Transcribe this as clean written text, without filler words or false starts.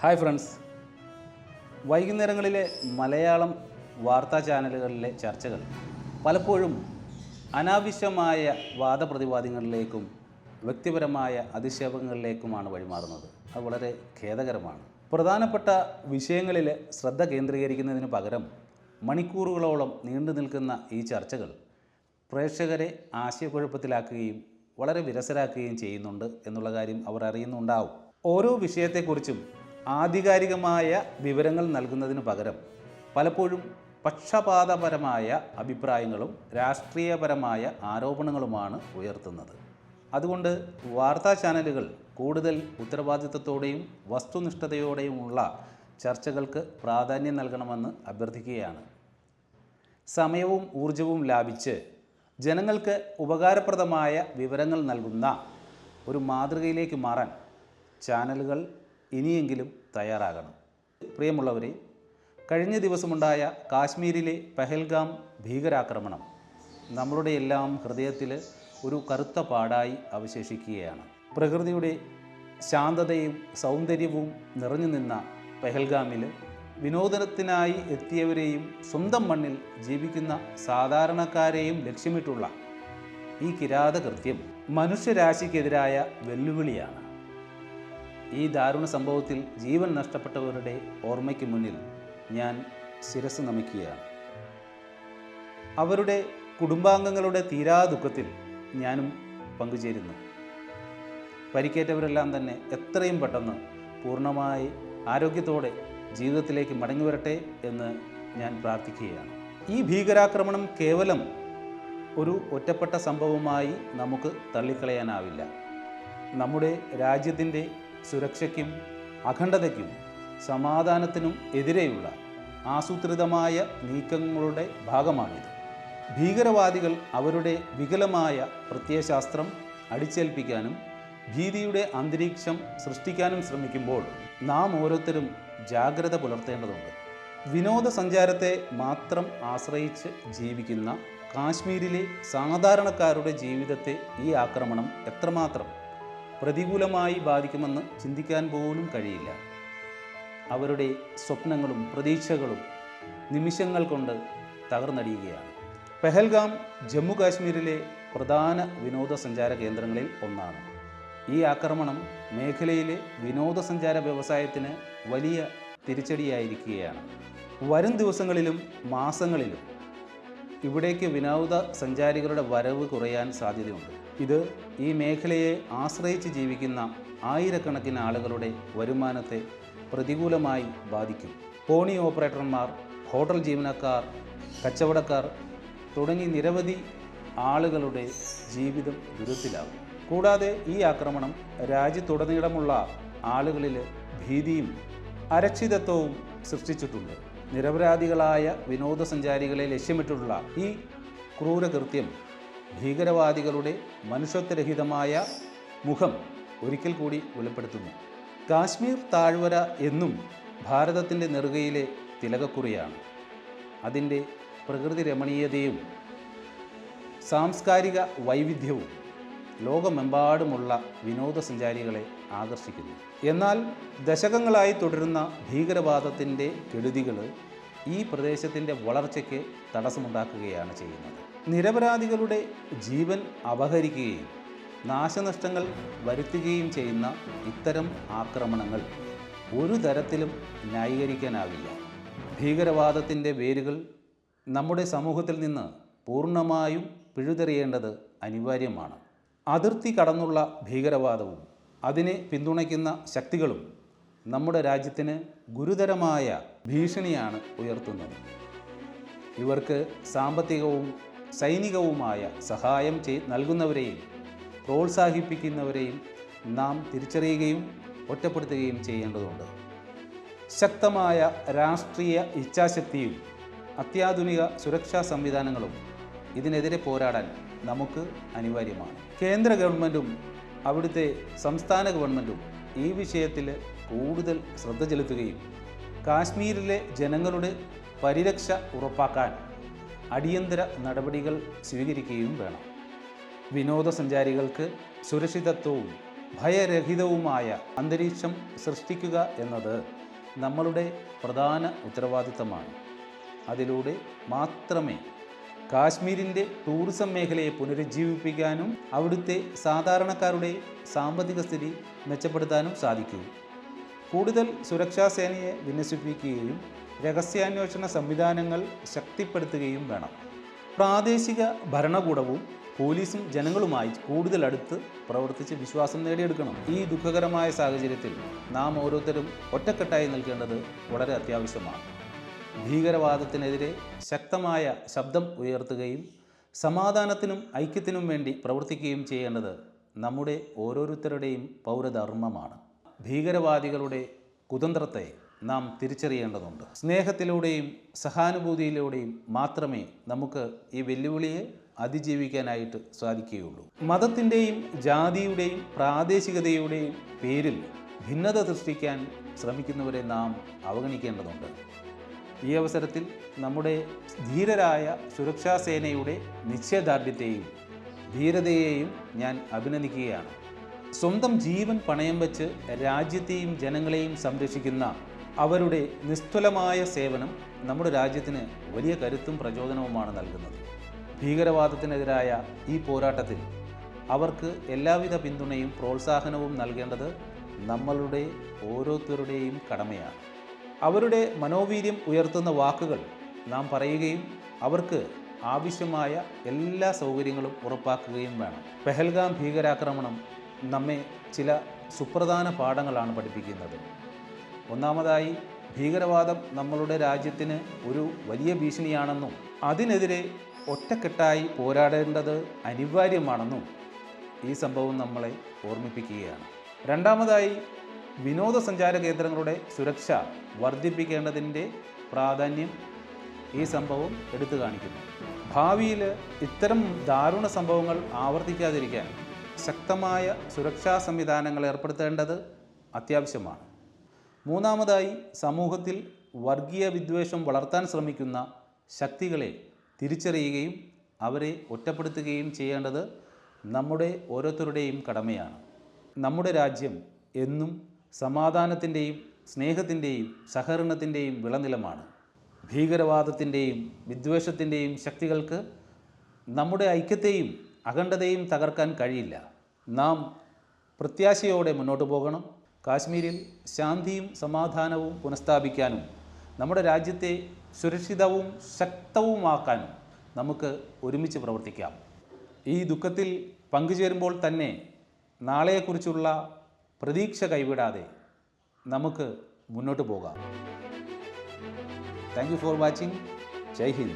Hi friends, വൈകുന്നേരങ്ങളിലെ Malayalam വാർത്താ ചാനലുകളിലെ ചർച്ചകൾ പലപ്പോഴും അനാവശ്യമായ വാദപ്രതിവാദങ്ങളിലേക്കും വ്യക്തിപരമായ അധിക്ഷേപങ്ങളിലേക്കുമാണ് വഴിമാറുന്നത്. അത് വളരെ ഖേദകരമാണ്. പ്രധാനപ്പെട്ട വിഷയങ്ങളിൽ ശ്രദ്ധ കേന്ദ്രീകരിക്കുന്നതിന് പകരം മണിക്കൂറുകളോളം നീണ്ടു നിൽക്കുന്ന ഈ ചർച്ചകൾ പ്രേക്ഷകരെ ആശയക്കുഴപ്പത്തിലാക്കുകയും വളരെ വിരസരാക്കുകയും ചെയ്യുന്നുണ്ട് എന്നുള്ള കാര്യം അവർ അറിയുന്നുണ്ടാവും. ഓരോ വിഷയത്തെക്കുറിച്ചും ആധികാരികമായ വിവരങ്ങൾ നൽകുന്നതിന് പകരം പലപ്പോഴും പക്ഷപാതപരമായ അഭിപ്രായങ്ങളും രാഷ്ട്രീയപരമായ ആരോപണങ്ങളുമാണ് ഉയർത്തുന്നത്. അതുകൊണ്ട് വാർത്താ ചാനലുകൾ കൂടുതൽ ഉത്തരവാദിത്തത്തോടെയും വസ്തുനിഷ്ഠതയോടെയുമുള്ള ചർച്ചകൾക്ക് പ്രാധാന്യം നൽകണമെന്ന് അഭ്യർത്ഥിക്കുകയാണ്. സമയവും ഊർജവും ലാഭിച്ച് ജനങ്ങൾക്ക് ഉപകാരപ്രദമായ വിവരങ്ങൾ നൽകുന്ന ഒരു മാതൃകയിലേക്ക് മാറാൻ ചാനലുകൾ ഇനിയെങ്കിലും തയ്യാറാകണം. പ്രിയമുള്ളവരെ, കഴിഞ്ഞ ദിവസമുണ്ടായ കാശ്മീരിലെ പെഹൽഗാം ഭീകരാക്രമണം നമ്മളുടെ എല്ലാം ഹൃദയത്തിൽ ഒരു കറുത്ത പാടായി അവശേഷിക്കുകയാണ്. പ്രകൃതിയുടെ ശാന്തതയും സൗന്ദര്യവും നിറഞ്ഞു നിന്ന പെഹൽഗാമിൽ വിനോദനത്തിനായി എത്തിയവരെയും സ്വന്തം മണ്ണിൽ ജീവിക്കുന്ന സാധാരണക്കാരെയും ലക്ഷ്യമിട്ടുള്ള ഈ കിരാതകൃത്യം മനുഷ്യരാശിക്കെതിരായ വെല്ലുവിളിയാണ്. ഈ ദാരുണ സംഭവത്തിൽ ജീവൻ നഷ്ടപ്പെട്ടവരുടെ ഓർമ്മയ്ക്ക് മുന്നിൽ ഞാൻ ശിരസ് നമിക്കുകയാണ്. അവരുടെ കുടുംബാംഗങ്ങളുടെ തീരാ ദുഃഖത്തിൽ ഞാനും പങ്കുചേരുന്നു. പരിക്കേറ്റവരെല്ലാം തന്നെ എത്രയും പെട്ടെന്ന് പൂർണ്ണമായി ആരോഗ്യത്തോടെ ജീവിതത്തിലേക്ക് മടങ്ങി വരട്ടെ എന്ന് ഞാൻ പ്രാർത്ഥിക്കുകയാണ്. ഈ ഭീകരാക്രമണം കേവലം ഒരു ഒറ്റപ്പെട്ട സംഭവമായി നമുക്ക് തള്ളിക്കളയാനാവില്ല. നമ്മുടെ രാജ്യത്തിൻ്റെ സുരക്ഷയ്ക്കും അഖണ്ഡതയ്ക്കും സമാധാനത്തിനും എതിരെയുള്ള ആസൂത്രിതമായ നീക്കങ്ങളുടെ ഭാഗമാണിത്. ഭീകരവാദികൾ അവരുടെ വികലമായ പ്രത്യയശാസ്ത്രം അടിച്ചേൽപ്പിക്കാനും ഭീതിയുടെ അന്തരീക്ഷം സൃഷ്ടിക്കാനും ശ്രമിക്കുമ്പോൾ നാം ഓരോരുത്തരും ജാഗ്രത പുലർത്തേണ്ടതുണ്ട്. വിനോദസഞ്ചാരത്തെ മാത്രം ആശ്രയിച്ച് ജീവിക്കുന്ന കാശ്മീരിലെ സാധാരണക്കാരുടെ ജീവിതത്തെ ഈ ആക്രമണം എത്രമാത്രം പ്രതികൂലമായി ബാധിക്കുമെന്ന് ചിന്തിക്കാൻ പോലും കഴിയില്ല. അവരുടെ സ്വപ്നങ്ങളും പ്രതീക്ഷകളും നിമിഷങ്ങൾ കൊണ്ട് തകർന്നടിയുകയാണ്. പെഹൽഗാം ജമ്മു കാശ്മീരിലെ പ്രധാന വിനോദസഞ്ചാര കേന്ദ്രങ്ങളിൽ ഒന്നാണ്. ഈ ആക്രമണം മേഖലയിലെ വിനോദസഞ്ചാര വ്യവസായത്തിന് വലിയ തിരിച്ചടിയായിരിക്കുകയാണ്. വരും ദിവസങ്ങളിലും മാസങ്ങളിലും ഇവിടേക്ക് വിനോദസഞ്ചാരികളുടെ വരവ് കുറയാൻ സാധ്യതയുണ്ട്. ഇത് ഈ മേഖലയെ ആശ്രയിച്ച് ജീവിക്കുന്ന ആയിരക്കണക്കിന് ആളുകളുടെ വരുമാനത്തെ പ്രതികൂലമായി ബാധിക്കും. പോണി ഓപ്പറേറ്റർമാർ, ഹോട്ടൽ ജീവനക്കാർ, കച്ചവടക്കാർ തുടങ്ങി നിരവധി ആളുകളുടെ ജീവിതം ദുരിതത്തിലാകും. കൂടാതെ ഈ ആക്രമണം രാജ്യത്തുടനീളമുള്ള ആളുകളിൽ ഭീതിയും അരക്ഷിതത്വവും സൃഷ്ടിച്ചിട്ടുണ്ട്. നിരപരാധികളായ വിനോദസഞ്ചാരികളെ ലക്ഷ്യമിട്ടുള്ള ഈ ക്രൂരകൃത്യം ഭീകരവാദികളുടെ മനുഷ്യത്വരഹിതമായ മുഖം ഒരിക്കൽ കൂടി വെളിപ്പെടുത്തുന്നു. കാശ്മീർ താഴ്വര എന്നും ഭാരതത്തിൻ്റെ നെറുകയിലെ തിലകക്കുറിയാണ്. അതിൻ്റെ പ്രകൃതി രമണീയതയും സാംസ്കാരിക വൈവിധ്യവും ലോകമെമ്പാടുമുള്ള വിനോദസഞ്ചാരികളെ ആകർഷിക്കുന്നു. എന്നാൽ ദശകങ്ങളായി തുടരുന്ന ഭീകരവാദത്തിൻ്റെ കെടുതികൾ ഈ പ്രദേശത്തിൻ്റെ വളർച്ചയ്ക്ക് തടസ്സമുണ്ടാക്കുകയാണ് ചെയ്യുന്നത്. നിരപരാധികളുടെ ജീവൻ അപഹരിക്കുകയും നാശനഷ്ടങ്ങൾ വരുത്തുകയും ചെയ്യുന്ന ഇത്തരം ആക്രമണങ്ങൾ ഒരു തരത്തിലും ന്യായീകരിക്കാനാവില്ല. ഭീകരവാദത്തിൻ്റെ വേരുകൾ നമ്മുടെ സമൂഹത്തിൽ നിന്ന് പൂർണ്ണമായും പിഴുതെറിയേണ്ടത് അനിവാര്യമാണ്. അതിർത്തി കടന്നുള്ള ഭീകരവാദവും അതിനെ പിന്തുണയ്ക്കുന്ന ശക്തികളും നമ്മുടെ രാജ്യത്തിന് ഗുരുതരമായ ഭീഷണിയാണ് ഉയർത്തുന്നത്. ഇവർക്ക് സാമ്പത്തികവും സൈനികവുമായ സഹായം നൽകുന്നവരെയും പ്രോത്സാഹിപ്പിക്കുന്നവരെയും നാം തിരിച്ചറിയുകയും ഒറ്റപ്പെടുത്തുകയും ചെയ്യേണ്ടതുണ്ട്. ശക്തമായ രാഷ്ട്രീയ ഇച്ഛാശക്തിയും അത്യാധുനിക സുരക്ഷാ സംവിധാനങ്ങളും ഇതിനെതിരെ പോരാടാൻ നമുക്ക് അനിവാര്യമാണ്. കേന്ദ്ര ഗവൺമെൻറ്റും അവിടുത്തെ സംസ്ഥാന ഗവൺമെൻറ്റും ഈ വിഷയത്തിൽ കൂടുതൽ ശ്രദ്ധ ചെലുത്തുകയും കാശ്മീരിലെ ജനങ്ങളുടെ പരിരക്ഷ ഉറപ്പാക്കാൻ അടിയന്തര നടപടികൾ സ്വീകരിക്കുകയും വേണം. വിനോദസഞ്ചാരികൾക്ക് സുരക്ഷിതത്വവും ഭയരഹിതവുമായ അന്തരീക്ഷം സൃഷ്ടിക്കുക എന്നത് നമ്മളുടെ പ്രധാന ഉത്തരവാദിത്തമാണ്. അതിലൂടെ മാത്രമേ കാശ്മീരിൻ്റെ ടൂറിസം മേഖലയെ പുനരുജ്ജീവിപ്പിക്കാനും അവിടുത്തെ സാധാരണക്കാരുടെ സാമ്പത്തിക സ്ഥിതി മെച്ചപ്പെടുത്താനും സാധിക്കൂ. കൂടുതൽ സുരക്ഷാ സേനയെ വിന്യസിപ്പിക്കുകയും രഹസ്യാന്വേഷണ സംവിധാനങ്ങൾ ശക്തിപ്പെടുത്തുകയും വേണം. പ്രാദേശിക ഭരണകൂടവും പോലീസും ജനങ്ങളുമായി കൂടുതൽ അടുത്ത് പ്രവർത്തിച്ച് വിശ്വാസം നേടിയെടുക്കണം. ഈ ദുഃഖകരമായ സാഹചര്യത്തിൽ നാം ഓരോരുത്തരും ഒറ്റക്കെട്ടായി നിൽക്കേണ്ടത് വളരെ അത്യാവശ്യമാണ്. ഭീകരവാദത്തിനെതിരെ ശക്തമായ ശബ്ദം ഉയർത്തുകയും സമാധാനത്തിനും ഐക്യത്തിനും വേണ്ടി പ്രവർത്തിക്കുകയും ചെയ്യേണ്ടത് നമ്മുടെ ഓരോരുത്തരുടെയും പൗരധർമ്മമാണ്. ഭീകരവാദികളുടെ കുതന്ത്രത്തെ നാം തിരിച്ചറിയേണ്ടതുണ്ട്. സ്നേഹത്തിലൂടെയും സഹാനുഭൂതിയിലൂടെയും മാത്രമേ നമുക്ക് ഈ വെല്ലുവിളിയെ അതിജീവിക്കാനായിട്ട് സാധിക്കുകയുള്ളൂ. മതത്തിൻ്റെയും ജാതിയുടെയും പ്രാദേശികതയുടെയും പേരിൽ ഭിന്നത സൃഷ്ടിക്കാൻ ശ്രമിക്കുന്നവരെ നാം അവഗണിക്കേണ്ടതുണ്ട്. ഈ അവസരത്തിൽ നമ്മുടെ ധീരരായ സുരക്ഷാ സേനയുടെ നിശ്ചയദാർഢ്യത്തെയും ധീരതയെയും ഞാൻ അഭിനന്ദിക്കുകയാണ്. സ്വന്തം ജീവൻ പണയം വെച്ച് രാജ്യത്തെയും ജനങ്ങളെയും സംരക്ഷിക്കുന്ന അവരുടെ നിസ്തുലമായ സേവനം നമ്മുടെ രാജ്യത്തിന് വലിയ കരുത്തും പ്രചോദനവുമാണ് നൽകുന്നത്. ഭീകരവാദത്തിനെതിരായ ഈ പോരാട്ടത്തിൽ അവർക്ക് എല്ലാവിധ പിന്തുണയും പ്രോത്സാഹനവും നൽകേണ്ടത് നമ്മളുടെ ഓരോരുത്തരുടെയും കടമയാണ്. അവരുടെ മനോവീര്യം ഉയർത്തുന്ന വാക്കുകൾ നാം പറയുകയും അവർക്ക് ആവശ്യമായ എല്ലാ സൗകര്യങ്ങളും ഉറപ്പാക്കുകയും വേണം. പെഹൽഗാം ഭീകരാക്രമണം നമ്മെ ചില സുപ്രധാന പാഠങ്ങളാണ് പഠിപ്പിക്കുന്നത്. ഒന്നാമതായി, ഭീകരവാദം നമ്മളുടെ രാജ്യത്തിന് ഒരു വലിയ ഭീഷണിയാണെന്നും അതിനെതിരെ ഒറ്റക്കെട്ടായി പോരാടേണ്ടത് അനിവാര്യമാണെന്നും ഈ സംഭവം നമ്മളെ ഓർമ്മിപ്പിക്കുകയാണ്. രണ്ടാമതായി, വിനോദസഞ്ചാര കേന്ദ്രങ്ങളുടെ സുരക്ഷ വർദ്ധിപ്പിക്കേണ്ടതിൻ്റെ പ്രാധാന്യം ഈ സംഭവം എടുത്തു കാണിക്കുന്നു. ഭാവിയിൽ ഇത്തരം ദാരുണ സംഭവങ്ങൾ ആവർത്തിക്കാതിരിക്കാൻ ശക്തമായ സുരക്ഷാ സംവിധാനങ്ങൾ ഏർപ്പെടുത്തേണ്ടത് അത്യാവശ്യമാണ്. മൂന്നാമതായി, സമൂഹത്തിൽ വർഗീയ വിദ്വേഷം വളർത്താൻ ശ്രമിക്കുന്ന ശക്തികളെ തിരിച്ചറിയുകയും അവരെ ഒറ്റപ്പെടുത്തുകയും ചെയ്യേണ്ടത് നമ്മുടെ ഓരോരുത്തരുടെയും കടമയാണ്. നമ്മുടെ രാജ്യം എന്നും സമാധാനത്തിൻ്റെയും സ്നേഹത്തിൻ്റെയും സഹകരണത്തിൻ്റെയും വിളനിലമാണ്. ഭീകരവാദത്തിൻ്റെയും വിദ്വേഷത്തിൻ്റെയും ശക്തികൾക്ക് നമ്മുടെ ഐക്യത്തെയും അഖണ്ഡതയും തകർക്കാൻ കഴിയില്ല. നാം പ്രത്യാശയോടെ മുന്നോട്ട് പോകണം. കാശ്മീരിൽ ശാന്തിയും സമാധാനവും പുനഃസ്ഥാപിക്കാനും നമ്മുടെ രാജ്യത്തെ സുരക്ഷിതവും ശക്തവുമാക്കാനും നമുക്ക് ഒരുമിച്ച് പ്രവർത്തിക്കാം. ഈ ദുഃഖത്തിൽ പങ്കുചേരുമ്പോൾ തന്നെ നാളെയെക്കുറിച്ചുള്ള പ്രതീക്ഷ കൈവിടാതെ നമുക്ക് മുന്നോട്ട് പോകാം. Thank you for watching. Jai Hind.